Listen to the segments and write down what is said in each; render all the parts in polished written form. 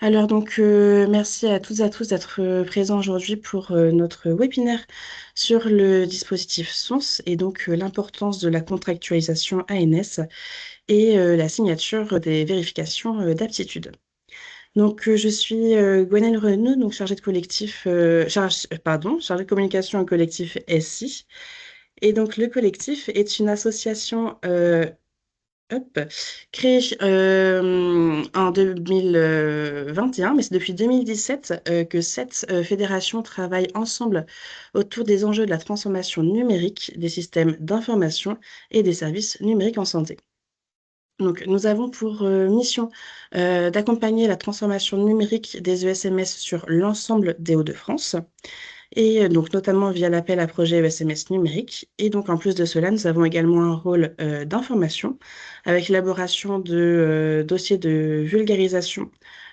Alors merci à toutes et à tous d'être présents aujourd'hui pour notre webinaire sur le dispositif SONS et l'importance de la contractualisation ANS et la signature des vérifications d'aptitude. Je suis Gwenaëlle Renou, chargée de collectif, chargée de communication au collectif SI. Et donc le collectif est une association Hop. Créé en 2021, mais c'est depuis 2017 que sept fédérations travaillent ensemble autour des enjeux de la transformation numérique des systèmes d'information et des services numériques en santé. Nous avons pour mission d'accompagner la transformation numérique des ESMS sur l'ensemble des Hauts-de-France et notamment via l'appel à projet ESMS numérique. Et en plus de cela, nous avons également un rôle d'information avec l'élaboration de dossiers de vulgarisation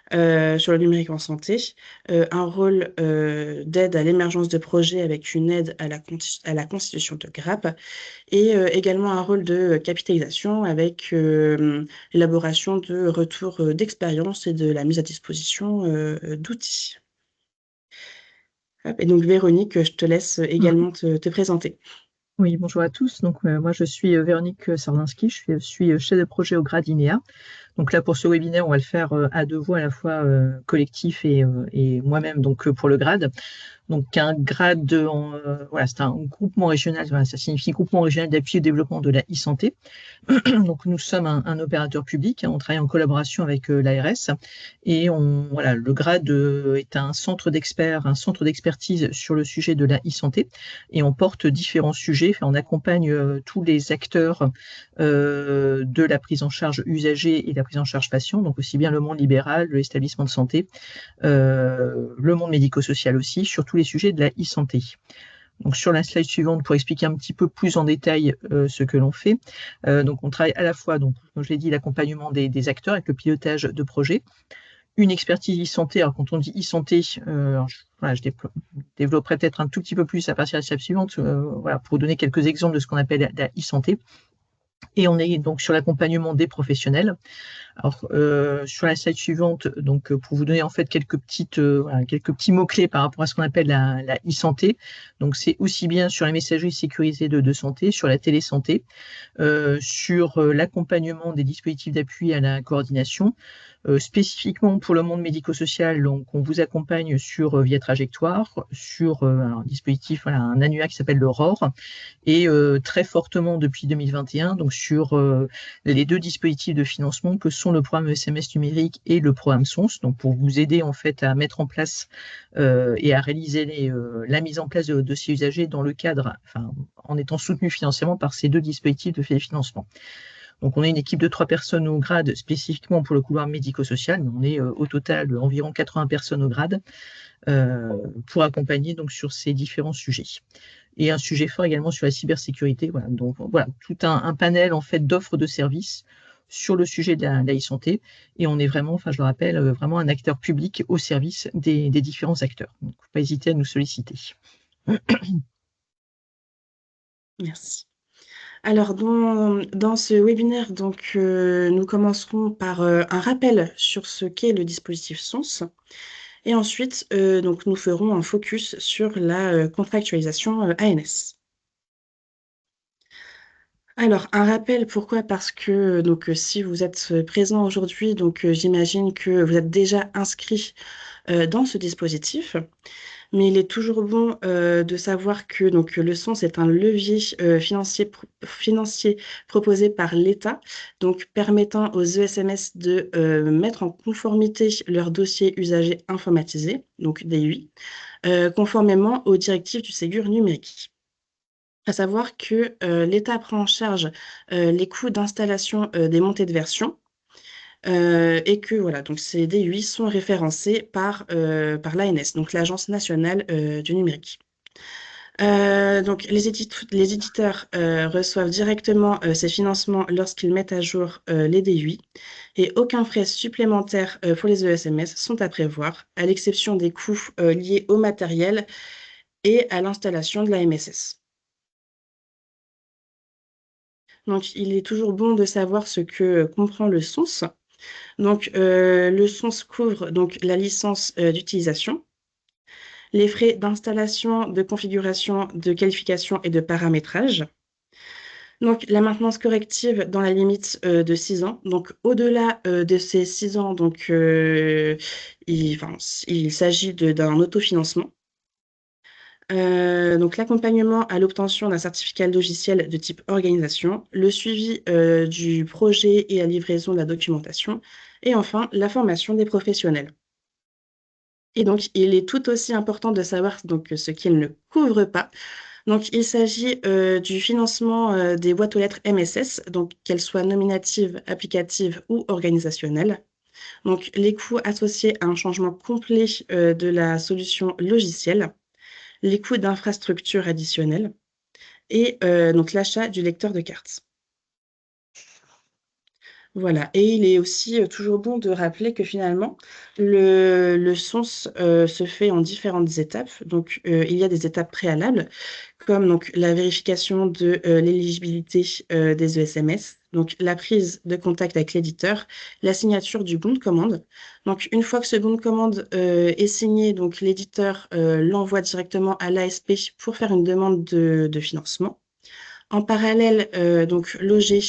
sur le numérique en santé, un rôle d'aide à l'émergence de projets avec une aide à la constitution de GRAP et également un rôle de capitalisation avec l'élaboration de retours d'expérience et de la mise à disposition d'outils. Et Véronique, je te laisse également te présenter. Oui, bonjour à tous. Moi, je suis Véronique Sardinski, je suis chef de projet au grade INEA. Donc là, pour ce webinaire, on va le faire à deux voix, à la fois collectif et moi-même, pour le grade. Donc un grade, voilà, c'est un groupement régional, voilà, ça signifie groupement régional d'appui au développement de la e-santé. Donc nous sommes un opérateur public, hein, on travaille en collaboration avec l'ARS et voilà, le GRAD est un centre d'experts, un centre d'expertise sur le sujet de la e-santé et on porte différents sujets, enfin, on accompagne tous les acteurs de la prise en charge usager et la prise en charge patient, donc aussi bien le monde libéral, l'établissement de santé, le monde médico-social aussi, sur tous les sujets de la e-santé. Donc sur la slide suivante, pour expliquer un petit peu plus en détail ce que l'on fait. On travaille à la fois, donc, comme je l'ai dit, l'accompagnement des acteurs avec le pilotage de projets, une expertise e-santé. Alors quand on dit e-santé, je développerai peut-être un tout petit peu plus à partir de la slide suivante, voilà, pour donner quelques exemples de ce qu'on appelle la e-santé. Et on est donc sur l'accompagnement des professionnels. Alors, sur la slide suivante, pour vous donner en fait quelques petits mots-clés par rapport à ce qu'on appelle la e-santé. Donc, c'est aussi bien sur la messagerie sécurisée de santé, sur la télésanté, sur l'accompagnement des dispositifs d'appui à la coordination. Spécifiquement pour le monde médico-social, donc on vous accompagne sur Via Trajectoire, sur un dispositif, voilà, un ANUA qui s'appelle le ROR, et très fortement depuis 2021, donc sur les deux dispositifs de financement que sont le programme SMS numérique et le programme SONS, donc pour vous aider en fait à mettre en place et à réaliser la mise en place de dossiers usagers dans le cadre, enfin, en étant soutenu financièrement par ces deux dispositifs de financement. Donc on est une équipe de 3 personnes au grade spécifiquement pour le couloir médico-social, mais on est au total environ 80 personnes au grade pour accompagner donc sur ces différents sujets. Et un sujet fort également sur la cybersécurité. Voilà, donc voilà, tout un panel en fait d'offres de services sur le sujet de la e-santé. Et on est vraiment, enfin je le rappelle, vraiment un acteur public au service des différents acteurs. Donc, faut pas hésiter à nous solliciter. Merci. Alors, dans ce webinaire, nous commencerons par un rappel sur ce qu'est le dispositif SONS. Et ensuite, nous ferons un focus sur la contractualisation ANS. Alors, un rappel, pourquoi? Parce que si vous êtes présent aujourd'hui, j'imagine que vous êtes déjà inscrit dans ce dispositif. Mais il est toujours bon de savoir que le SON, c'est un levier financier proposé par l'État, donc permettant aux ESMS de mettre en conformité leurs dossiers usagers informatisés, donc DUI, conformément aux directives du Ségur numérique. À savoir que l'État prend en charge les coûts d'installation des montées de version, et que voilà, donc ces DUI sont référencés par l'ANS, donc l'Agence nationale du numérique. Les éditeurs reçoivent directement ces financements lorsqu'ils mettent à jour les DUI et aucun frais supplémentaires pour les ESMS sont à prévoir, à l'exception des coûts liés au matériel et à l'installation de la MSS. Donc, il est toujours bon de savoir ce que comprend le SONS. Donc, le SONS couvre donc la licence d'utilisation, les frais d'installation, de configuration, de qualification et de paramétrage. Donc, la maintenance corrective dans la limite de 6 ans. Donc, au-delà de ces 6 ans, donc, il s'agit d'un autofinancement. Donc, l'accompagnement à l'obtention d'un certificat logiciel de type organisation, le suivi du projet et la livraison de la documentation, et enfin, la formation des professionnels. Et donc, il est tout aussi important de savoir donc, ce qu'il ne couvre pas. Donc, il s'agit du financement des boîtes aux lettres MSS, donc qu'elles soient nominatives, applicatives ou organisationnelles. Donc, les coûts associés à un changement complet de la solution logicielle, les coûts d'infrastructure additionnels et donc l'achat du lecteur de cartes. Voilà, et il est aussi toujours bon de rappeler que finalement, le SONS se fait en différentes étapes. Donc, il y a des étapes préalables, comme donc, la vérification de l'éligibilité des ESMS, donc la prise de contact avec l'éditeur, la signature du bon de commande. Donc, une fois que ce bon de commande est signé, donc l'éditeur l'envoie directement à l'ASP pour faire une demande de financement. En parallèle, donc Loger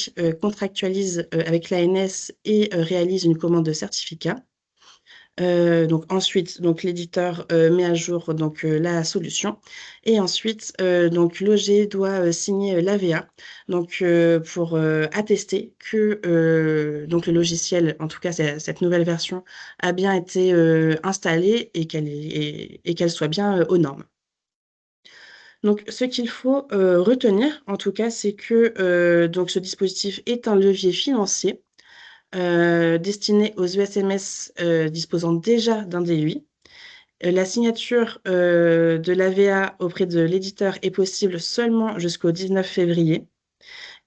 contractualise avec l'ANS et réalise une commande de certificat. Donc ensuite, donc l'éditeur met à jour donc la solution et ensuite donc Loger doit signer l'AVA donc pour attester que donc le logiciel, en tout cas cette nouvelle version, a bien été installée et qu'elle soit bien aux normes. Donc, ce qu'il faut retenir, en tout cas, c'est que donc ce dispositif est un levier financier destiné aux ESMS disposant déjà d'un DUI. La signature de l'AVA auprès de l'éditeur est possible seulement jusqu'au 19 février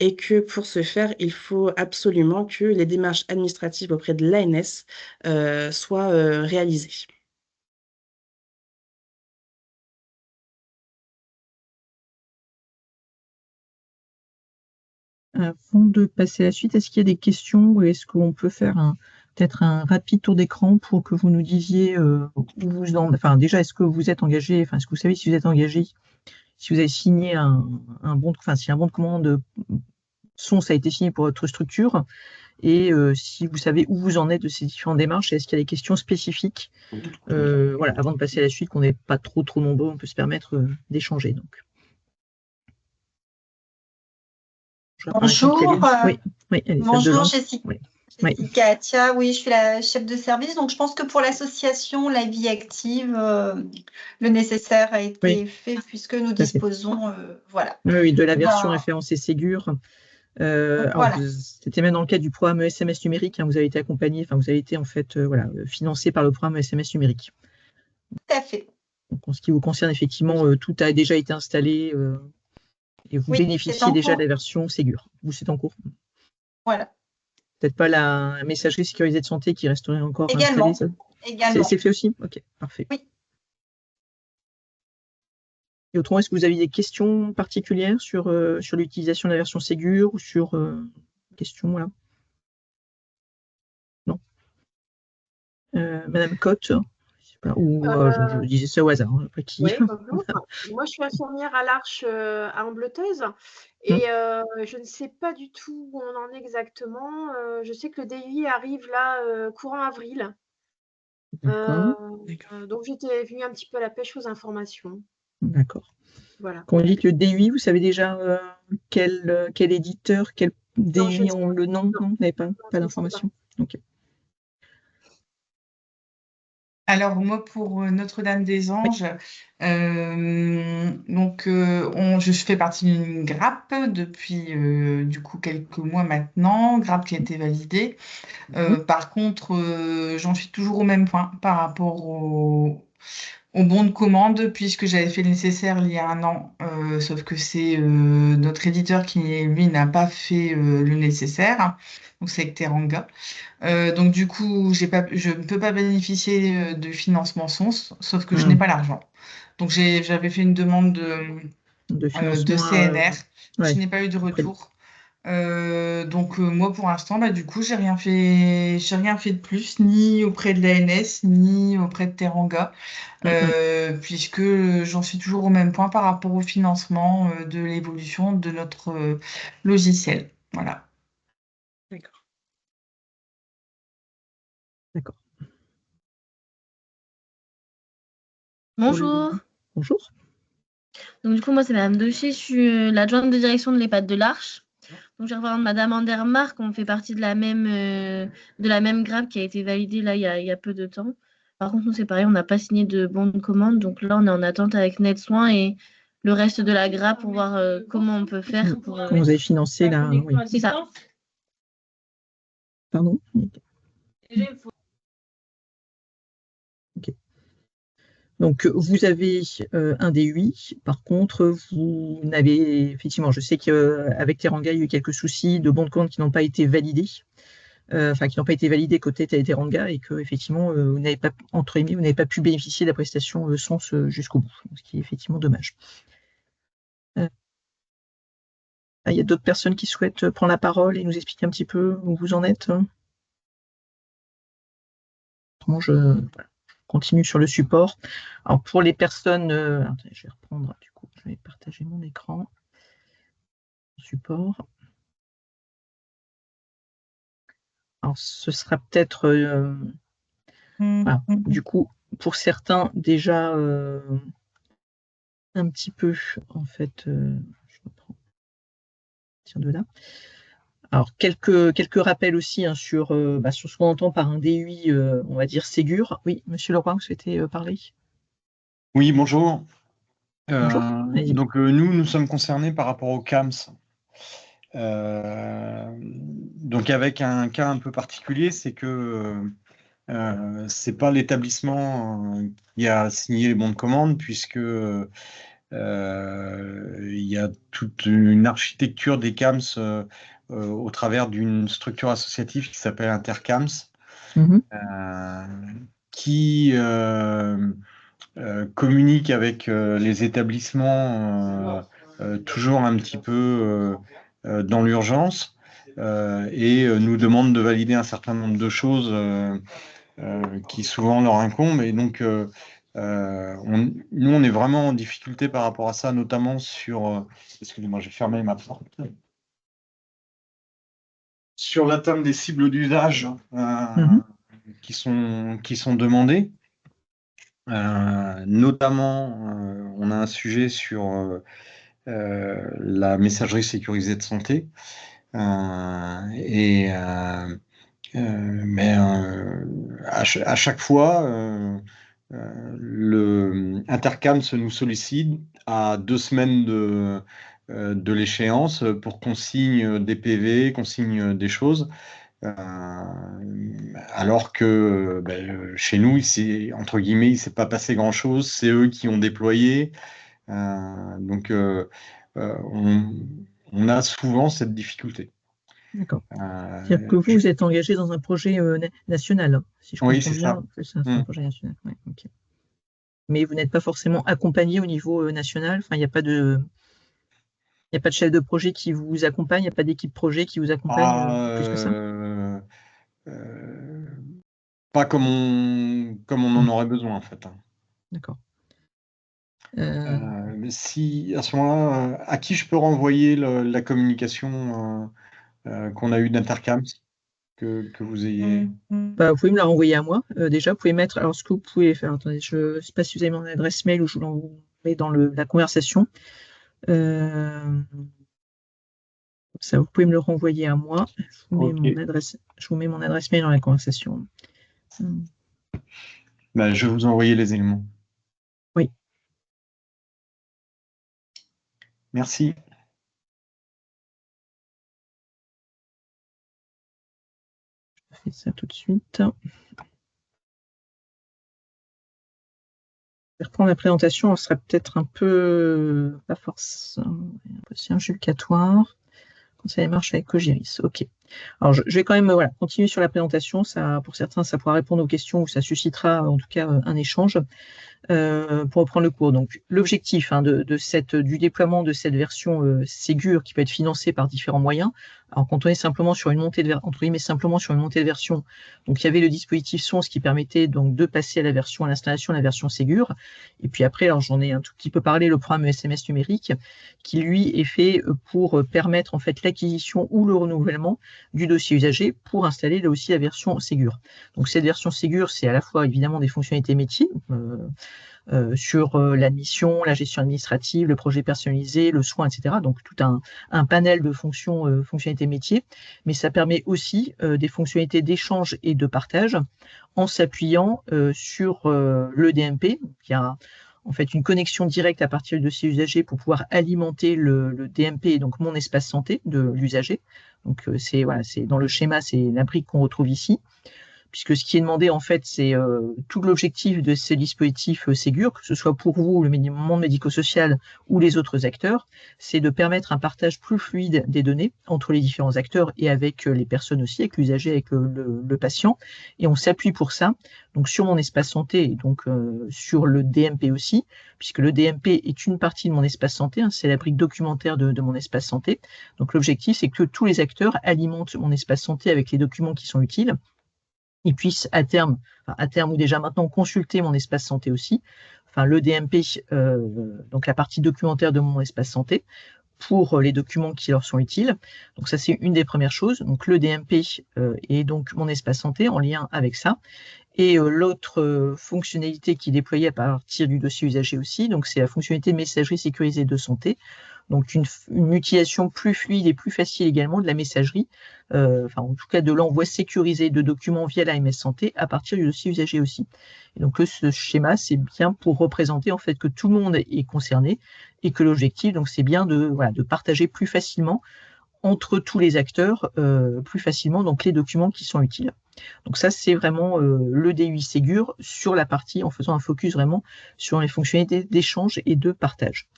et que pour ce faire, il faut absolument que les démarches administratives auprès de l'ANS soient réalisées. Avant de passer à la suite, est-ce qu'il y a des questions ou est-ce qu'on peut faire peut-être un rapide tour d'écran pour que vous nous disiez où vous en, enfin déjà, est-ce que vous êtes engagé, enfin est-ce que vous savez si vous êtes engagé, si vous avez signé un bon, enfin si un bon de commande SONS a été signé pour votre structure et si vous savez où vous en êtes de ces différentes démarches et est-ce qu'il y a des questions spécifiques, voilà, avant de passer à la suite, qu'on n'est pas trop nombreux, on peut se permettre d'échanger donc. Bonjour, Oui, allez, bonjour Jessica. Oui. Jessica Atia, oui, je suis la chef de service. Donc, je pense que pour l'association La Vie Active, le nécessaire a été fait puisque nous disposons, voilà. Oui, de la version référencée Ségur. Voilà. C'était même dans le cadre du programme SMS numérique. Hein, vous avez été accompagné, enfin vous avez été en fait financé par le programme SMS numérique. Tout à fait. Donc, en ce qui vous concerne, effectivement, tout a déjà été installé et vous bénéficiez déjà de la version Ségur. Vous, c'est en cours. Voilà. Peut-être pas la messagerie sécurisée de santé qui resterait encore installée. Également. C'est fait aussi. Ok, parfait. Oui. Et autrement, est-ce que vous avez des questions particulières sur l'utilisation de la version Ségur ou sur questions, voilà. Non. Madame Cotte, ou je disais ça au hasard. Hein, après qui... Oui, bonjour. Moi, je suis infirmière à l'Arche à Ambleteuse et je ne sais pas du tout où on en est exactement. Je sais que le DUI arrive là courant avril. Donc, j'étais venue un petit peu à la pêche aux informations. D'accord. Voilà. Quand on dit le DUI, vous savez déjà quel éditeur, quel DUI ont le nom? Non, vous n'avez pas d'informations? Ok. Alors moi pour Notre-Dame-des-Anges, je fais partie d'une grappe depuis du coup quelques mois maintenant, grappe qui a été validée. Par contre, j'en suis toujours au même point par rapport au bon de commande, puisque j'avais fait le nécessaire il y a un an, sauf que c'est notre éditeur qui, lui, n'a pas fait le nécessaire. Donc, c'est avec Teranga. Donc, du coup, je ne peux pas bénéficier de financement SONS, sauf que je n'ai pas l'argent. Donc, j'avais fait une demande de CNR. Je n'ai pas eu de retour. Donc moi pour l'instant du coup j'ai rien fait de plus ni auprès de l'ANS ni auprès de Teranga puisque j'en suis toujours au même point par rapport au financement de l'évolution de notre logiciel. Voilà. D'accord. D'accord. Bonjour. Bonjour. Donc, du coup, moi, c'est Madame Docher, je suis l'adjointe de direction de l'EHPAD de l'Arche. Donc, je représente Madame Andermark, on fait partie de la même grappe qui a été validée là, il y a peu de temps. Par contre, nous, c'est pareil, on n'a pas signé de bon de commande. Donc là, on est en attente avec NetSoin et le reste de la grappe pour voir comment on peut faire. Comment vous avez financé là, oui. C'est ça. Pardon. Ok. Donc, vous avez un DUI. Par contre, vous n'avez effectivement, je sais qu'avec Teranga, il y a eu quelques soucis de bons de commande qui n'ont pas été validés, qui n'ont pas été validés côté Teranga et que effectivement, vous n'avez pas, entre guillemets, vous n'avez pas pu bénéficier de la prestation SONS jusqu'au bout, ce qui est effectivement dommage. Il y a d'autres personnes qui souhaitent prendre la parole et nous expliquer un petit peu où vous en êtes. Autrement, je continue sur le support. Alors pour les personnes, attendez, je vais reprendre, du coup, je vais partager mon écran. Support. Alors ce sera peut-être, voilà, du coup, pour certains déjà un petit peu, en fait, je reprends. Tiens de là. Alors quelques rappels aussi sur ce qu'on entend par un DUI, on va dire Ségur. Oui, Monsieur Leroy, vous souhaitez parler? Oui, bonjour. Bonjour. Donc nous sommes concernés par rapport au CAMS. Donc avec un cas un peu particulier, c'est que c'est pas l'établissement qui a signé les bons de commande, puisque il y a toute une architecture des CAMS au travers d'une structure associative qui s'appelle Intercams, qui communique avec les établissements toujours un petit peu dans l'urgence et nous demande de valider un certain nombre de choses qui souvent leur incombent. Et donc, nous, on est vraiment en difficulté par rapport à ça, notamment sur... excusez-moi, j'ai fermé ma porte. Sur l'atteinte des cibles d'usage qui sont demandées. Notamment, on a un sujet sur la messagerie sécurisée de santé. Mais à chaque fois, le Intercam nous sollicite à 2 semaines de l'échéance pour qu'on signe des PV, qu'on signe des choses. Alors que chez nous, entre guillemets, il ne s'est pas passé grand-chose. C'est eux qui ont déployé. Donc, on a souvent cette difficulté. D'accord. C'est-à-dire que vous êtes engagé dans un projet national, si je comprends bien. C'est un projet national. Ouais, okay. Mais vous n'êtes pas forcément accompagné au niveau national. Enfin, il n'y a pas de chef de projet qui vous accompagne, il n'y a pas d'équipe projet qui vous accompagne plus que ça. Pas comme on en aurait besoin, en fait. D'accord. Si à ce moment-là, à qui je peux renvoyer la communication qu'on a eue d'Intercams que vous ayez. Vous pouvez me la renvoyer à moi déjà. Vous pouvez mettre. Alors ce que vous pouvez faire. Attendez, je ne sais pas si vous avez mon adresse mail ou je vous l'envoie dans la conversation. Ça, vous pouvez me le renvoyer à moi. Je vous mets mon adresse mail dans la conversation. Je vais vous envoyer les éléments. Oui. Merci. Je fais ça tout de suite. Je vais reprendre la présentation. Elle sera peut-être un peu pas forcément injulcatoire. Quand ça marche avec Cogiris. OK. Alors, je vais quand même continuer sur la présentation. Ça, pour certains, ça pourra répondre aux questions ou ça suscitera en tout cas un échange. pour reprendre le cours. Donc, l'objectif du déploiement de cette version Ségur qui peut être financée par différents moyens. Alors, quand on est simplement sur une montée de version, donc il y avait le dispositif SONS qui permettait donc de passer à l'installation de la version Ségur. Et puis après, alors j'en ai un tout petit peu parlé, le programme SMS numérique, qui lui est fait pour permettre en fait l'acquisition ou le renouvellement du dossier usager pour installer là aussi la version Ségur. Donc cette version Ségur, c'est à la fois évidemment des fonctionnalités métiers, sur l'admission, la gestion administrative, le projet personnalisé, le soin, etc. Donc tout un panel de fonctionnalités métiers, mais ça permet aussi des fonctionnalités d'échange et de partage en s'appuyant sur le DMP, qui a en fait une connexion directe à partir du dossier usager pour pouvoir alimenter le DMP, donc mon espace santé de l'usager. Donc c'est dans le schéma, c'est la brique qu'on retrouve ici, puisque ce qui est demandé, en fait, c'est tout l'objectif de ces dispositifs Ségur, que ce soit pour vous, le monde médico-social ou les autres acteurs, c'est de permettre un partage plus fluide des données entre les différents acteurs et avec les personnes aussi, avec l'usager, avec le patient. Et on s'appuie pour ça donc sur mon espace santé et donc sur le DMP aussi, puisque le DMP est une partie de mon espace santé, c'est la brique documentaire de mon espace santé. Donc l'objectif, c'est que tous les acteurs alimentent mon espace santé avec les documents qui sont utiles. Ils puissent à terme ou déjà maintenant consulter mon espace santé aussi, le DMP, donc la partie documentaire de mon espace santé, pour les documents qui leur sont utiles. Donc ça, c'est une des premières choses. Donc le DMP est donc mon espace santé en lien avec ça. Et l'autre fonctionnalité qui est déployée à partir du dossier usager aussi, donc c'est la fonctionnalité messagerie sécurisée de santé. Donc une utilisation plus fluide et plus facile également de la messagerie, en tout cas de l'envoi sécurisé de documents via l'AMS Santé à partir du dossier usager aussi. Et donc ce schéma, c'est bien pour représenter en fait que tout le monde est concerné et que l'objectif, donc c'est bien de partager plus facilement entre tous les acteurs, plus facilement donc les documents qui sont utiles. Donc ça, c'est vraiment le DUI Ségur sur la partie en faisant un focus vraiment sur les fonctionnalités d'échange et de partage.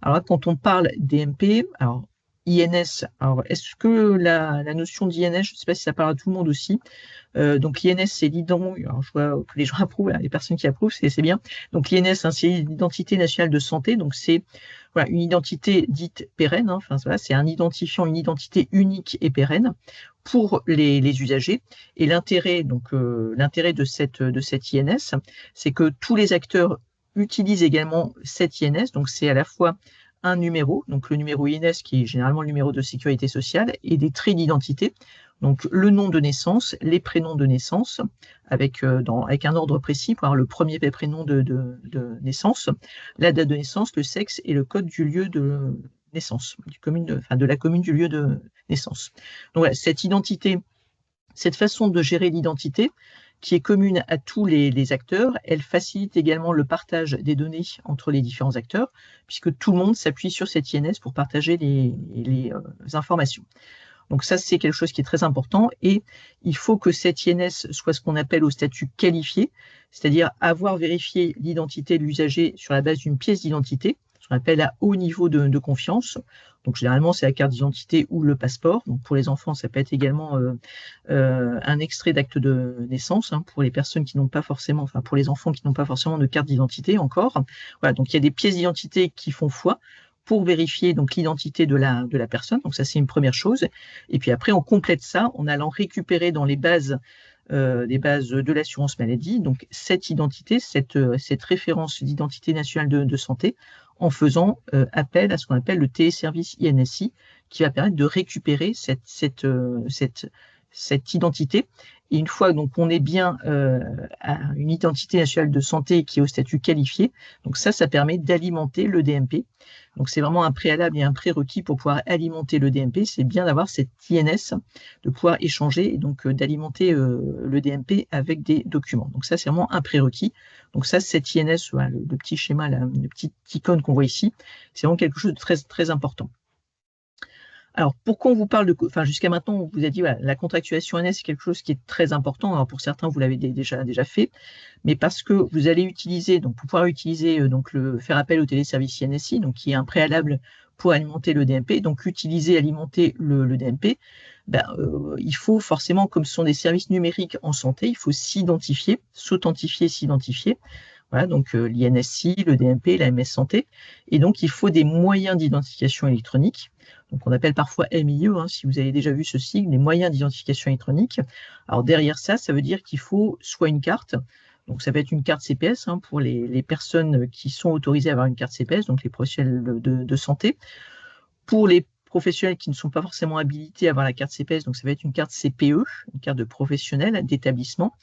Alors là, quand on parle DMP, alors INS, alors est-ce que la notion d'INS, je ne sais pas si ça parle à tout le monde aussi, donc l'INS, c'est l'identité, alors je vois que les gens approuvent, les personnes qui approuvent, c'est bien. Donc l'INS, c'est l'identité nationale de santé, donc c'est une identité dite pérenne, c'est un identifiant, une identité unique et pérenne pour les usagers. Et l'intérêt de cette INS, c'est que tous les acteurs utilisent également cette INS, donc c'est à la fois un numéro, donc le numéro INS qui est généralement le numéro de sécurité sociale, et des traits d'identité, donc le nom de naissance, les prénoms de naissance, avec un ordre précis pour avoir le premier prénom de naissance, la date de naissance, le sexe et le code du lieu de naissance, de la commune du lieu de naissance. Donc voilà, cette identité, cette façon de gérer l'identité, qui est commune à tous les acteurs, elle facilite également le partage des données entre les différents acteurs, puisque tout le monde s'appuie sur cette INS pour partager les informations. Donc ça, c'est quelque chose qui est très important, et il faut que cette INS soit ce qu'on appelle au statut qualifié, c'est-à-dire avoir vérifié l'identité de l'usager sur la base d'une pièce d'identité, ce qu'on appelle à haut niveau de confiance. Donc généralement, c'est la carte d'identité ou le passeport. Donc pour les enfants, ça peut être également un extrait d'acte de naissance pour les personnes qui n'ont pas forcément, pour les enfants qui n'ont pas forcément de carte d'identité encore. Voilà, donc il y a des pièces d'identité qui font foi pour vérifier donc l'identité de la personne. Donc ça, c'est une première chose. Et puis après, on complète ça en allant récupérer dans les bases de l'assurance maladie, donc cette identité, cette référence d'identité nationale de santé, en faisant appel à ce qu'on appelle le téléservice INSI, qui va permettre de récupérer cette identité. Et une fois donc on est bien à une identité nationale de santé qui est au statut qualifié, donc ça permet d'alimenter le DMP. Donc c'est vraiment un préalable et un prérequis pour pouvoir alimenter le DMP, c'est bien d'avoir cette INS, de pouvoir échanger et donc d'alimenter le DMP avec des documents. Donc ça, c'est vraiment un prérequis. Donc ça, cette INS, le petit schéma, la petite icône qu'on voit ici, c'est vraiment quelque chose de très, très important. Alors, pourquoi on vous parle jusqu'à maintenant, on vous a dit, la contractualisation INS, c'est quelque chose qui est très important. Alors, pour certains, vous l'avez déjà fait, mais parce que vous allez utiliser, donc pour pouvoir utiliser, faire appel au téléservice INSI, donc qui est un préalable pour alimenter le DMP, donc alimenter le DMP, il faut forcément, comme ce sont des services numériques en santé, il faut s'authentifier, s'identifier. Voilà, donc l'INSI, le DMP, l'AMS Santé. Et donc, il faut des moyens d'identification électronique. Donc, on appelle parfois MIE, si vous avez déjà vu ce sigle, les moyens d'identification électronique. Alors, derrière ça, ça veut dire qu'il faut soit une carte, donc ça peut être une carte CPS pour les personnes qui sont autorisées à avoir une carte CPS, donc les professionnels de santé. Pour les professionnels qui ne sont pas forcément habilités à avoir la carte CPS, donc ça va être une carte CPE, une carte de professionnel d'établissement,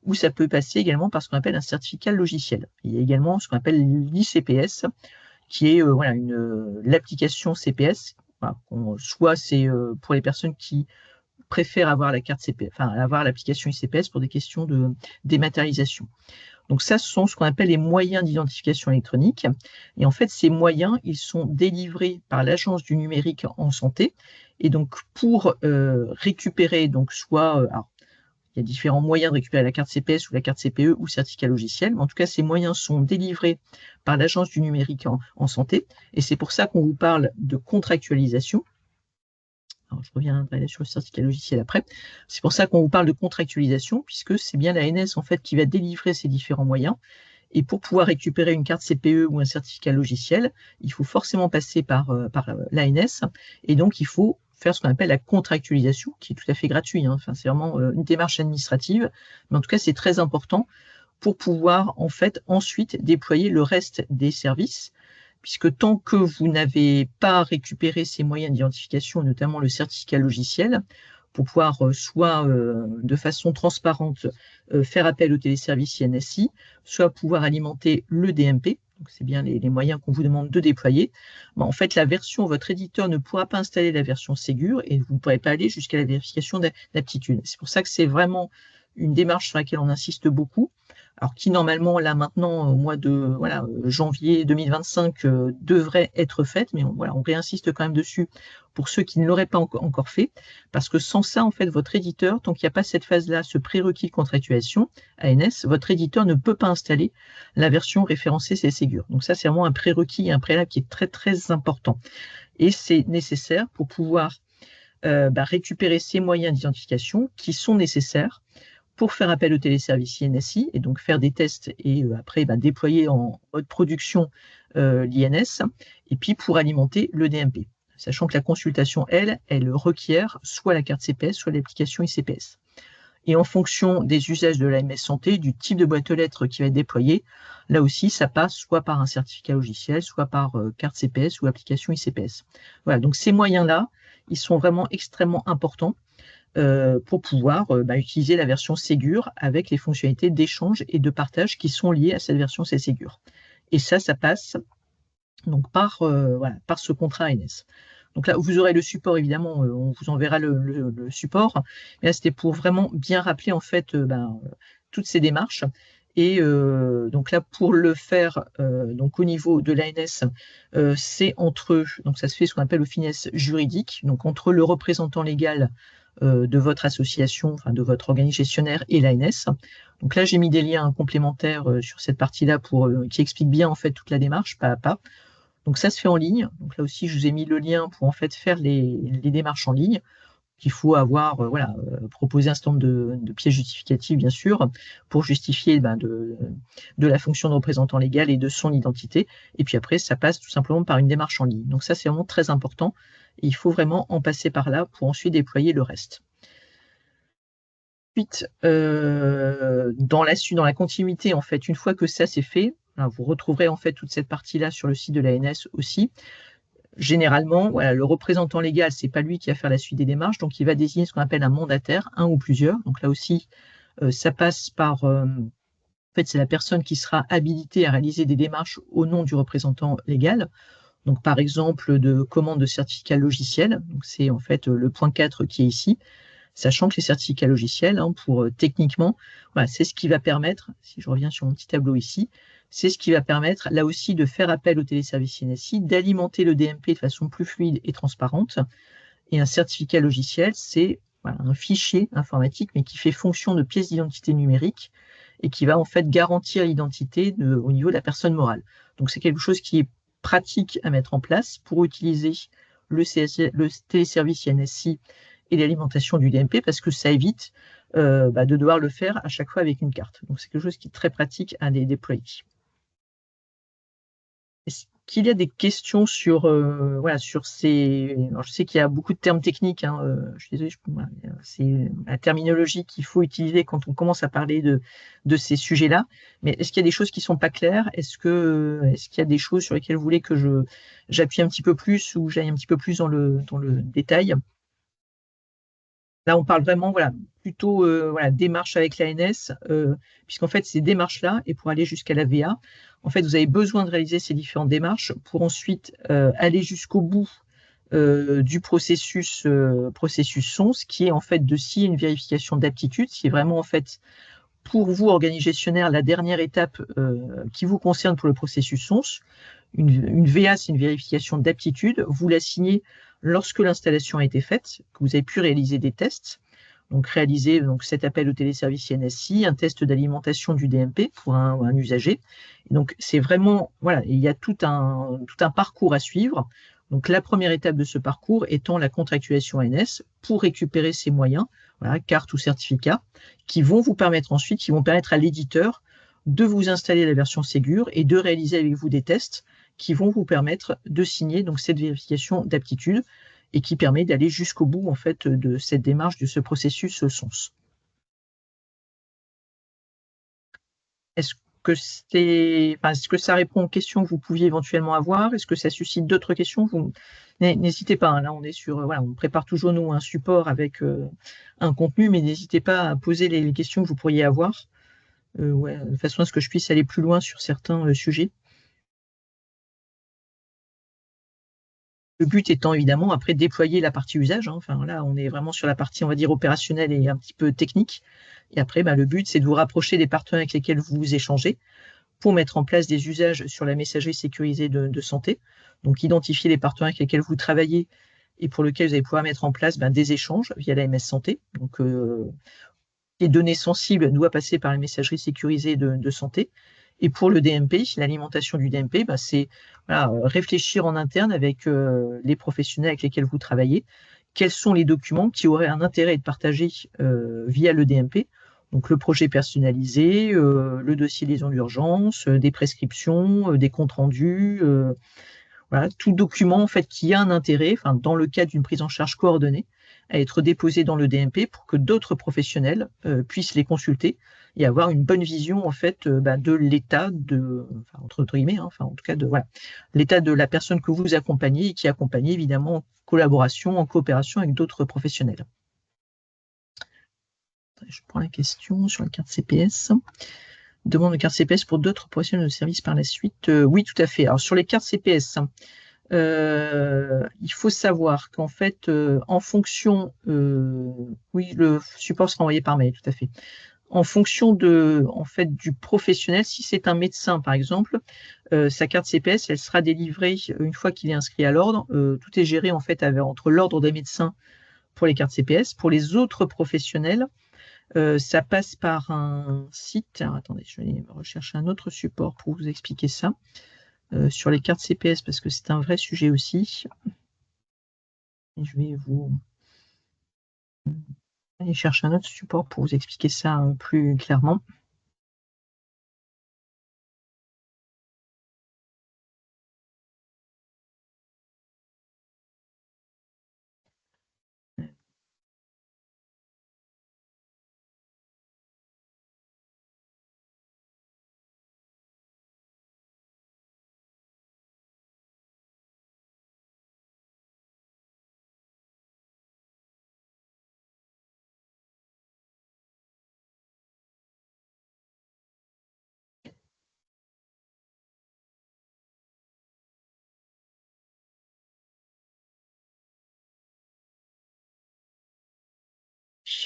ou ça peut passer également par ce qu'on appelle un certificat logiciel. Il y a également ce qu'on appelle l'ICPS, qui est l'application CPS. Voilà, soit c'est pour les personnes qui préfèrent avoir la carte CPS, enfin avoir l'application ICPS pour des questions de dématérialisation. Donc ça, ce sont ce qu'on appelle les moyens d'identification électronique. Et en fait, ces moyens, ils sont délivrés par l'Agence du numérique en santé. Et donc, pour récupérer, donc soit, il y a différents moyens de récupérer la carte CPS ou la carte CPE ou certificat logiciel. Mais en tout cas, ces moyens sont délivrés par l'Agence du numérique en santé. Et c'est pour ça qu'on vous parle de contractualisation. Alors, je reviendrai sur le certificat logiciel après. C'est pour ça qu'on vous parle de contractualisation, puisque c'est bien l'ANS en fait qui va délivrer ces différents moyens. Et pour pouvoir récupérer une carte CPE ou un certificat logiciel, il faut forcément passer par l'ANS. Et donc, il faut faire ce qu'on appelle la contractualisation, qui est tout à fait gratuit. Enfin, c'est vraiment une démarche administrative. Mais en tout cas, c'est très important pour pouvoir en fait ensuite déployer le reste des services, puisque tant que vous n'avez pas récupéré ces moyens d'identification, notamment le certificat logiciel, pour pouvoir soit de façon transparente faire appel au téléservice INSI, soit pouvoir alimenter le DMP, donc c'est bien les moyens qu'on vous demande de déployer, en fait la version, votre éditeur ne pourra pas installer la version Ségur et vous ne pourrez pas aller jusqu'à la vérification d'aptitude. C'est pour ça que c'est vraiment une démarche sur laquelle on insiste beaucoup, alors qui normalement là maintenant au mois de janvier 2025 devrait être faite, mais on réinsiste quand même dessus pour ceux qui ne l'auraient pas encore fait, parce que sans ça en fait votre éditeur, tant qu'il n'y a pas cette phase-là, ce prérequis de contractualisation ANS, votre éditeur ne peut pas installer la version référencée Ségur. Donc ça c'est vraiment un prérequis, un préalable qui est très très important, et c'est nécessaire pour pouvoir récupérer ces moyens d'identification qui sont nécessaires pour faire appel au téléservice INSI et donc faire des tests et après déployer en mode production l'INS, et puis pour alimenter le DMP, sachant que la consultation, elle requiert soit la carte CPS, soit l'application ICPS. Et en fonction des usages de l'AMS Santé, du type de boîte aux lettres qui va être déployée, là aussi, ça passe soit par un certificat logiciel, soit par carte CPS ou application ICPS. Voilà, donc ces moyens-là, ils sont vraiment extrêmement importants pour pouvoir utiliser la version Ségur avec les fonctionnalités d'échange et de partage qui sont liées à cette version Ségur. Et ça passe donc par ce contrat ANS. Donc là, vous aurez le support, évidemment, on vous enverra le support. Mais là, c'était pour vraiment bien rappeler en fait toutes ces démarches. Et donc là, pour le faire, donc au niveau de l'ANS, c'est entre, donc ça se fait ce qu'on appelle au finesse juridique, donc entre le représentant légal de votre association, enfin de votre organisme gestionnaire et l'ANS. Donc là, j'ai mis des liens complémentaires sur cette partie-là qui expliquent bien en fait toute la démarche, pas à pas. Donc ça se fait en ligne. Donc là aussi, je vous ai mis le lien pour en fait faire les démarches en ligne. Il faut avoir proposer un certain nombre de pièces justificatives, bien sûr, pour justifier de la fonction de représentant légal et de son identité. Et puis après, ça passe tout simplement par une démarche en ligne. Donc ça, c'est vraiment très important. Et il faut vraiment en passer par là pour ensuite déployer le reste. Ensuite, dans la continuité, en fait, une fois que ça c'est fait, vous retrouverez en fait toute cette partie-là sur le site de l'ANS aussi. Généralement, le représentant légal, c'est pas lui qui va faire la suite des démarches, donc il va désigner ce qu'on appelle un mandataire, un ou plusieurs. Donc là aussi, ça passe par, en fait, c'est la personne qui sera habilitée à réaliser des démarches au nom du représentant légal. Donc par exemple, de commande de certificat logiciel, donc c'est en fait le point 4 qui est ici, sachant que les certificats logiciels, techniquement, c'est ce qui va permettre, si je reviens sur mon petit tableau ici, c'est ce qui va permettre là aussi de faire appel au téléservice INSI, d'alimenter le DMP de façon plus fluide et transparente. Et un certificat logiciel, c'est un fichier informatique, mais qui fait fonction de pièce d'identité numérique et qui va en fait garantir l'identité au niveau de la personne morale. Donc c'est quelque chose qui est pratique à mettre en place pour utiliser le téléservice INSI et l'alimentation du DMP, parce que ça évite de devoir le faire à chaque fois avec une carte. Donc c'est quelque chose qui est très pratique à déployer. Est-ce qu'il y a des questions sur, voilà, sur ces... Alors, je sais qu'il y a beaucoup de termes techniques, hein, je suis désolée, voilà, c'est la terminologie qu'il faut utiliser quand on commence à parler de ces sujets-là. Mais est-ce qu'il y a des choses qui ne sont pas claires? Est-ce qu'il y a des choses sur lesquelles vous voulez que j'appuie un petit peu plus ou j'aille un petit peu plus dans le détail? Là, on parle vraiment, voilà, plutôt voilà, démarche avec l'ANS, puisqu'en fait, ces démarches-là, et pour aller jusqu'à la VA, en fait, vous avez besoin de réaliser ces différentes démarches pour ensuite aller jusqu'au bout du processus SONS, qui est en fait de signer une vérification d'aptitude, qui est vraiment en fait pour vous, organisme gestionnaire, la dernière étape qui vous concerne pour le processus SONS. Une VA, c'est une vérification d'aptitude. Vous la signez lorsque l'installation a été faite, que vous avez pu réaliser des tests. Donc, réaliser cet appel au téléservice NSI, un test d'alimentation du DMP pour un usager. Et donc, c'est vraiment, voilà, il y a tout un parcours à suivre. Donc, la première étape de ce parcours étant la contractualisation ANS pour récupérer ces moyens, voilà, carte ou certificat, qui vont vous permettre ensuite, qui vont permettre à l'éditeur de vous installer la version Ségur et de réaliser avec vous des tests qui vont vous permettre de signer donc cette vérification d'aptitude et qui permet d'aller jusqu'au bout en fait de cette démarche, de ce processus SONS. Est-ce que ça répond aux questions que vous pouviez éventuellement avoir? Est-ce que ça suscite d'autres questions? N'hésitez pas, hein, là on est sur, voilà, on prépare toujours nous un support avec un contenu, mais n'hésitez pas à poser les questions que vous pourriez avoir, ouais, de façon à ce que je puisse aller plus loin sur certains sujets. Le but étant évidemment après de déployer la partie usage, hein. Enfin là on est vraiment sur la partie on va dire opérationnelle et un petit peu technique. Et après le but c'est de vous rapprocher des partenaires avec lesquels vous échangez pour mettre en place des usages sur la messagerie sécurisée de santé. Donc identifier les partenaires avec lesquels vous travaillez et pour lesquels vous allez pouvoir mettre en place des échanges via la MS Santé. Donc les données sensibles doivent passer par la messagerie sécurisée de santé. Et pour le DMP, l'alimentation du DMP, c'est voilà, réfléchir en interne avec les professionnels avec lesquels vous travaillez. Quels sont les documents qui auraient un intérêt à être partagés via le DMP? Donc le projet personnalisé, le dossier liaison d'urgence, des prescriptions, des comptes rendus, voilà, tout document en fait qui a un intérêt, enfin, dans le cadre d'une prise en charge coordonnée, à être déposé dans le DMP pour que d'autres professionnels puissent les consulter et avoir une bonne vision en fait de l'état enfin, entre guillemets, hein, enfin en tout cas de voilà, l'état de la personne que vous accompagnez et qui accompagne évidemment en collaboration, en coopération avec d'autres professionnels. Je prends la question sur la carte CPS. Demande de carte CPS pour d'autres professionnels de service par la suite. Oui, tout à fait. Alors sur les cartes CPS, il faut savoir qu'en fait, en fonction, oui, le support sera envoyé par mail, tout à fait. En fonction en fait, du professionnel, si c'est un médecin par exemple, sa carte CPS, elle sera délivrée une fois qu'il est inscrit à l'ordre. Tout est géré en fait entre l'ordre des médecins pour les cartes CPS. Pour les autres professionnels, ça passe par un site. Alors, attendez, je vais rechercher un autre support pour vous expliquer ça. Sur les cartes CPS, parce que c'est un vrai sujet aussi. Et je vais vous aller chercher un autre support pour vous expliquer ça plus clairement.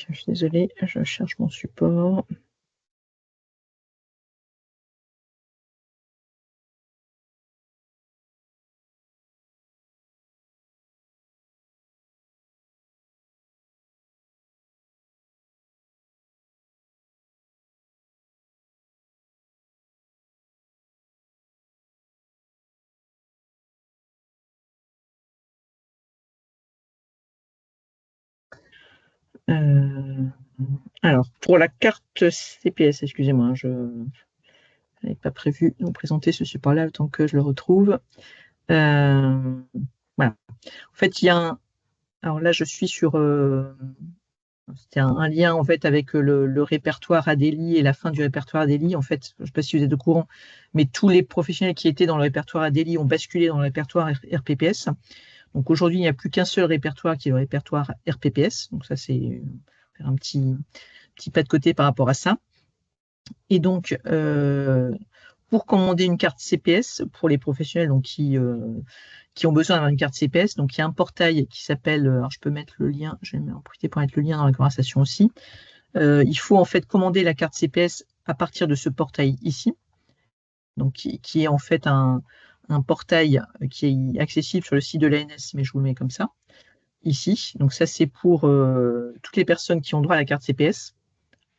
Je suis désolée, je cherche mon support. Alors, pour la carte CPS, excusez-moi, je n'avais pas prévu de vous présenter ce support-là le temps que je le retrouve. Voilà. En fait, il y a un... Alors là, je suis sur... C'était un lien en fait avec le répertoire Adélie et la fin du répertoire Adélie. En fait, je ne sais pas si vous êtes au courant, mais tous les professionnels qui étaient dans le répertoire Adélie ont basculé dans le répertoire RPPS. Donc aujourd'hui, il n'y a plus qu'un seul répertoire qui est le répertoire RPPS. Donc ça, c'est faire un petit pas de côté par rapport à ça. Et donc, pour commander une carte CPS pour les professionnels donc, qui ont besoin d'avoir une carte CPS, donc il y a un portail qui s'appelle, alors je peux mettre le lien, je vais en profiter pour mettre le lien dans la conversation aussi. Il faut en fait commander la carte CPS à partir de ce portail ici, donc qui est en fait un portail qui est accessible sur le site de l'ANS, mais je vous le mets comme ça, ici. Donc ça, c'est pour toutes les personnes qui ont droit à la carte CPS,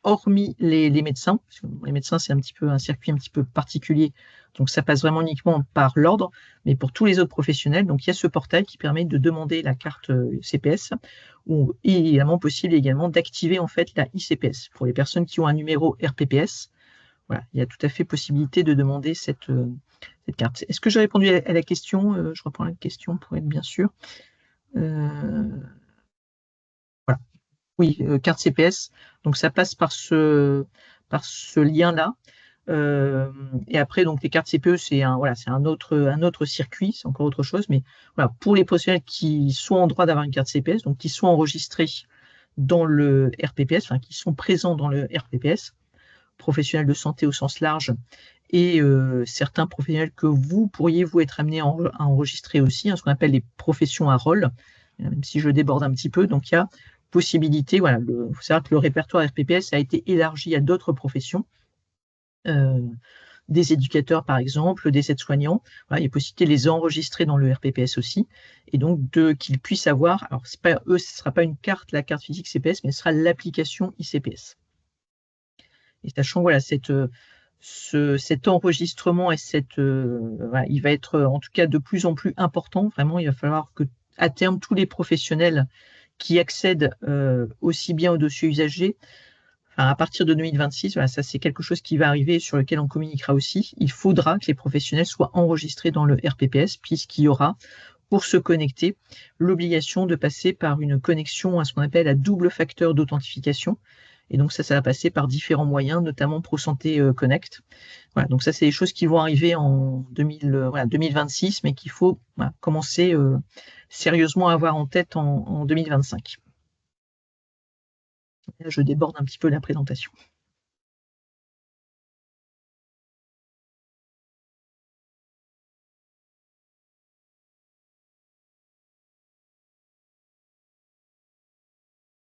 hormis les médecins. Parce que les médecins, c'est un circuit un petit peu particulier, donc ça passe vraiment uniquement par l'ordre, mais pour tous les autres professionnels, donc il y a ce portail qui permet de demander la carte CPS, ou également possible également d'activer en fait la ICPS. Pour les personnes qui ont un numéro RPPS, voilà, il y a tout à fait possibilité de demander cette carte. Est-ce que j'ai répondu à la question? Je reprends la question pour être bien sûr. Voilà. Oui, carte CPS. Donc ça passe par ce lien-là. Et après, donc les cartes CPE, c'est un autre circuit, c'est encore autre chose. Mais voilà, pour les professionnels qui sont en droit d'avoir une carte CPS, donc qui sont enregistrés dans le RPPS, enfin qui sont présents dans le RPPS, professionnels de santé au sens large, et certains professionnels que vous pourriez vous être amenés à enregistrer aussi, ce qu'on appelle les professions à rôle, même si je déborde un petit peu. Donc il y a possibilité, voilà, il faut savoir que le répertoire RPPS a été élargi à d'autres professions, des éducateurs par exemple, des aides-soignants. Voilà, il y a possibilité de les enregistrer dans le RPPS aussi, et donc qu'ils puissent avoir, alors c'est pas eux, ce ne sera pas une carte, la carte physique CPS, mais ce sera l'application ICPS. Et sachant, voilà, cet enregistrement et voilà, il va être en tout cas de plus en plus important. Vraiment, il va falloir que à terme tous les professionnels qui accèdent aussi bien au dossier usager, à partir de 2026, voilà, ça c'est quelque chose qui va arriver, sur lequel on communiquera aussi. Il faudra que les professionnels soient enregistrés dans le RPPS, puisqu'il y aura, pour se connecter, l'obligation de passer par une connexion à ce qu'on appelle à double facteur d'authentification. Et donc ça va passer par différents moyens, notamment ProSanté Connect. Voilà, donc ça, c'est des choses qui vont arriver en 2026, mais qu'il faut commencer sérieusement à avoir en tête en 2025. Là, je déborde un petit peu la présentation.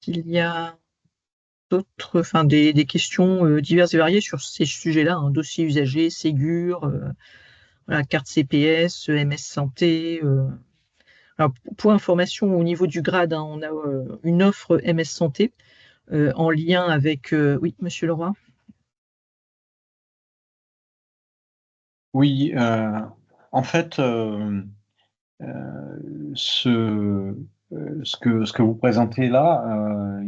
Il y a d'autres, des questions diverses et variées sur ces sujets-là, dossier usager, Ségur, carte CPS, MS Santé. Alors, pour information, au niveau du grade, on a une offre MS Santé en lien avec... oui, Monsieur Leroy. Oui, en fait, ce que vous présentez là,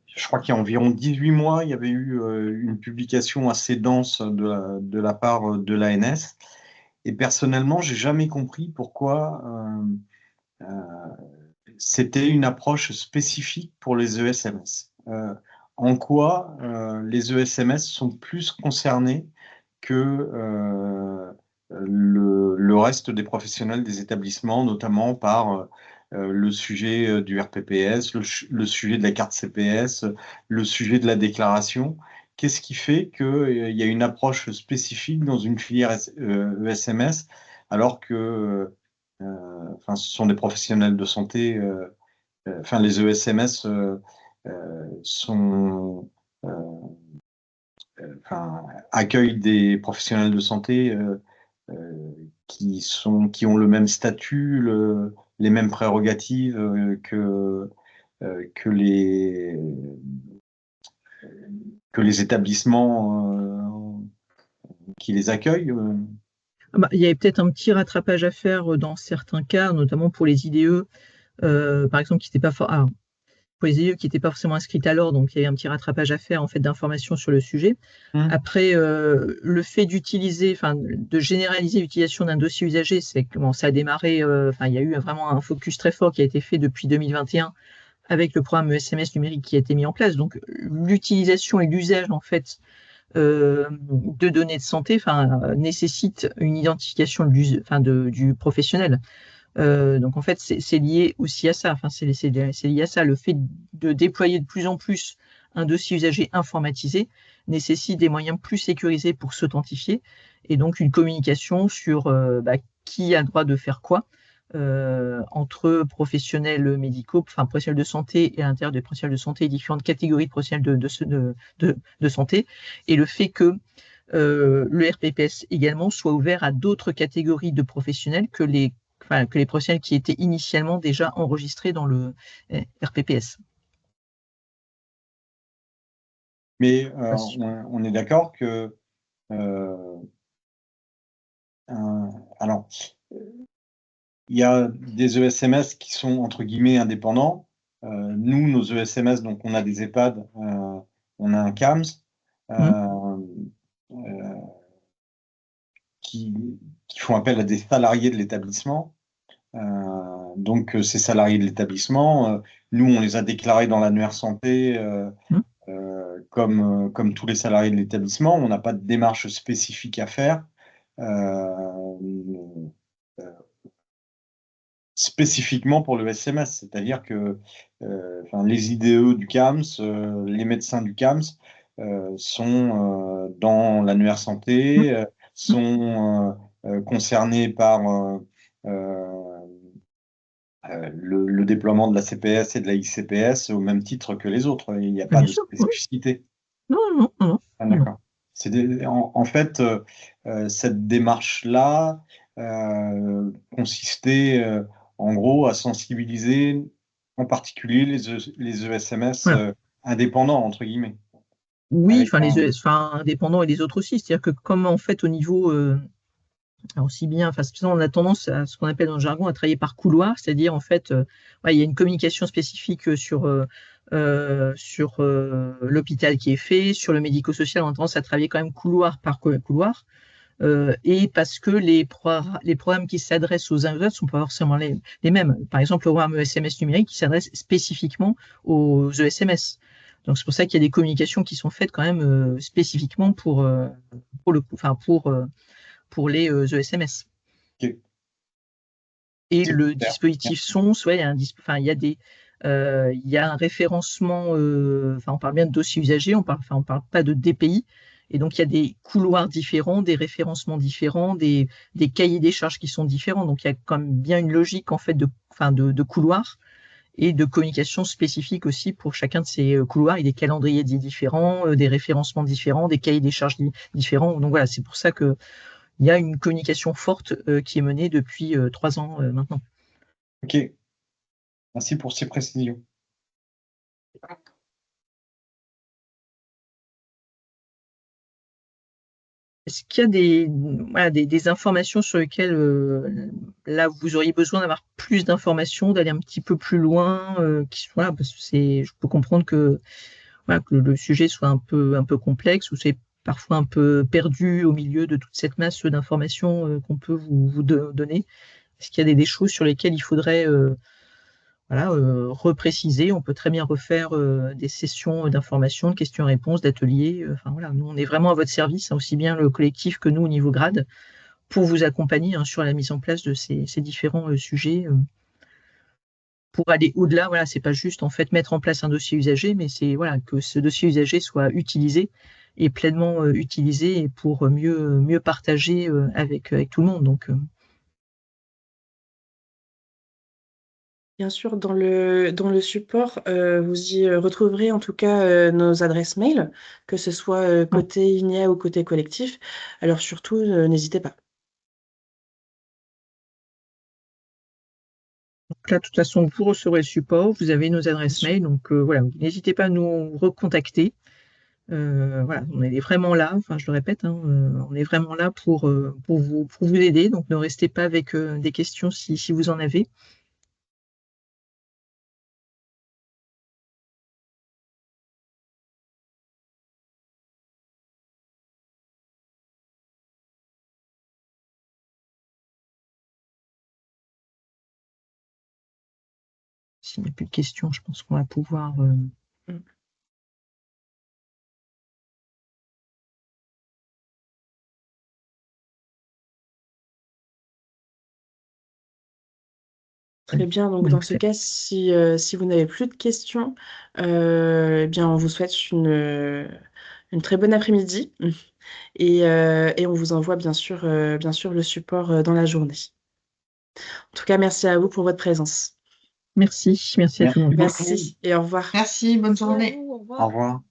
je crois qu'il y a environ 18 mois, il y avait eu une publication assez dense de la part de l'ANS. Et personnellement, j'ai jamais compris pourquoi c'était une approche spécifique pour les ESMS. En quoi les ESMS sont plus concernés que le reste des professionnels des établissements, notamment par le sujet du RPPS, le sujet de la carte CPS, le sujet de la déclaration. Qu'est-ce qui fait qu'il y a une approche spécifique dans une filière ESMS, alors que ce sont des professionnels de santé, les ESMS accueillent des professionnels de santé qui ont le même statut, les mêmes prérogatives que les établissements qui les accueillent. Il y avait peut-être un petit rattrapage à faire dans certains cas, notamment pour les IDE, par exemple, qui n'étaient pas pour les élus qui n'étaient pas forcément inscrites alors, donc il y a eu un petit rattrapage à faire en fait d'informations sur le sujet. Après, le fait de généraliser l'utilisation d'un dossier usagé, c'est comment ça a démarré. Il y a eu vraiment un focus très fort qui a été fait depuis 2021 avec le programme SMS numérique qui a été mis en place. Donc, l'utilisation et l'usage en fait de données de santé, nécessite une identification du professionnel. Donc en fait, c'est lié aussi à ça. C'est lié à ça. Le fait de déployer de plus en plus un dossier usager informatisé nécessite des moyens plus sécurisés pour s'authentifier et donc une communication sur qui a le droit de faire quoi entre professionnels médicaux, professionnels de santé et à l'intérieur des professionnels de santé, différentes catégories de professionnels de santé, et le fait que le RPPS également soit ouvert à d'autres catégories de professionnels que les professionnels qui étaient initialement déjà enregistrés dans le RPPS. Mais on est d'accord que alors il y a des ESMS qui sont entre guillemets indépendants. Nous, nos ESMS, donc on a des EHPAD, on a un CAMS qui font appel à des salariés de l'établissement. Donc ces salariés de l'établissement, nous on les a déclarés dans l'annuaire santé comme tous les salariés de l'établissement. On n'a pas de démarche spécifique à faire. Spécifiquement pour le SMS, c'est-à-dire que les IDE du CAMS, les médecins du CAMS sont dans l'annuaire santé, sont concernés par le déploiement de la CPS et de la ICPS au même titre que les autres. Il n'y a pas de spécificité. Non. Ah, d'accord. En fait, cette démarche-là consistait en gros à sensibiliser en particulier les ESMS indépendants, entre guillemets. Oui, indépendants et les autres aussi. C'est-à-dire que comme en fait au niveau aussi bien, on a tendance à ce qu'on appelle dans le jargon à travailler par couloir, c'est-à-dire en fait, il y a une communication spécifique sur l'hôpital qui est fait, sur le médico-social, on a tendance à travailler quand même couloir par couloir, et parce que les programmes qui s'adressent aux uns et aux autres ne sont pas forcément les mêmes. Par exemple, le programme SMS numérique qui s'adresse spécifiquement aux ESMS. Donc c'est pour ça qu'il y a des communications qui sont faites quand même spécifiquement pour les ESMS. Okay. Et le dispositif SONS, il y a un référencement, on parle bien de dossiers usagers, on parle pas de DPI, et donc il y a des couloirs différents, des référencements différents, des cahiers des charges qui sont différents, donc il y a quand même bien une logique en fait de couloirs et de communication spécifique aussi pour chacun de ces couloirs, et des calendriers différents, des référencements différents, des cahiers des charges différents. Donc voilà, c'est pour ça que il y a une communication forte qui est menée depuis 3 ans maintenant. Ok, merci pour ces précisions. Est-ce qu'il y a des informations sur lesquelles là vous auriez besoin d'avoir plus d'informations, d'aller un petit peu plus loin, parce que je peux comprendre que le sujet soit un peu complexe, ou c'est parfois un peu perdu au milieu de toute cette masse d'informations qu'on peut vous donner. Est-ce qu'il y a des choses sur lesquelles il faudrait repréciser? On peut très bien refaire des sessions d'information, de questions-réponses, d'ateliers. Nous, on est vraiment à votre service, aussi bien le collectif que nous au niveau grade, pour vous accompagner sur la mise en place de ces différents sujets. Pour aller au-delà, c'est pas juste en fait mettre en place un dossier usager, mais c'est que ce dossier usager soit utilisé et pleinement utilisé pour mieux partager avec tout le monde. Donc Bien sûr, dans le support, vous y retrouverez en tout cas nos adresses mail, que ce soit côté INEA ou côté collectif. Alors surtout, n'hésitez pas. Donc là, de toute façon, vous recevrez le support, vous avez nos adresses mail, donc n'hésitez pas à nous recontacter. On est vraiment là, je le répète, on est vraiment là pour vous aider, donc ne restez pas avec des questions si vous en avez. s'il n'y a plus de questions, je pense qu'on va pouvoir. Très bien, donc dans ce cas, si vous n'avez plus de questions, eh bien, on vous souhaite une très bonne après-midi et on vous envoie bien sûr le support dans la journée. En tout cas, merci à vous pour votre présence. Merci à tout le monde. Merci et au revoir. Merci, bonne journée. Au revoir. Au revoir.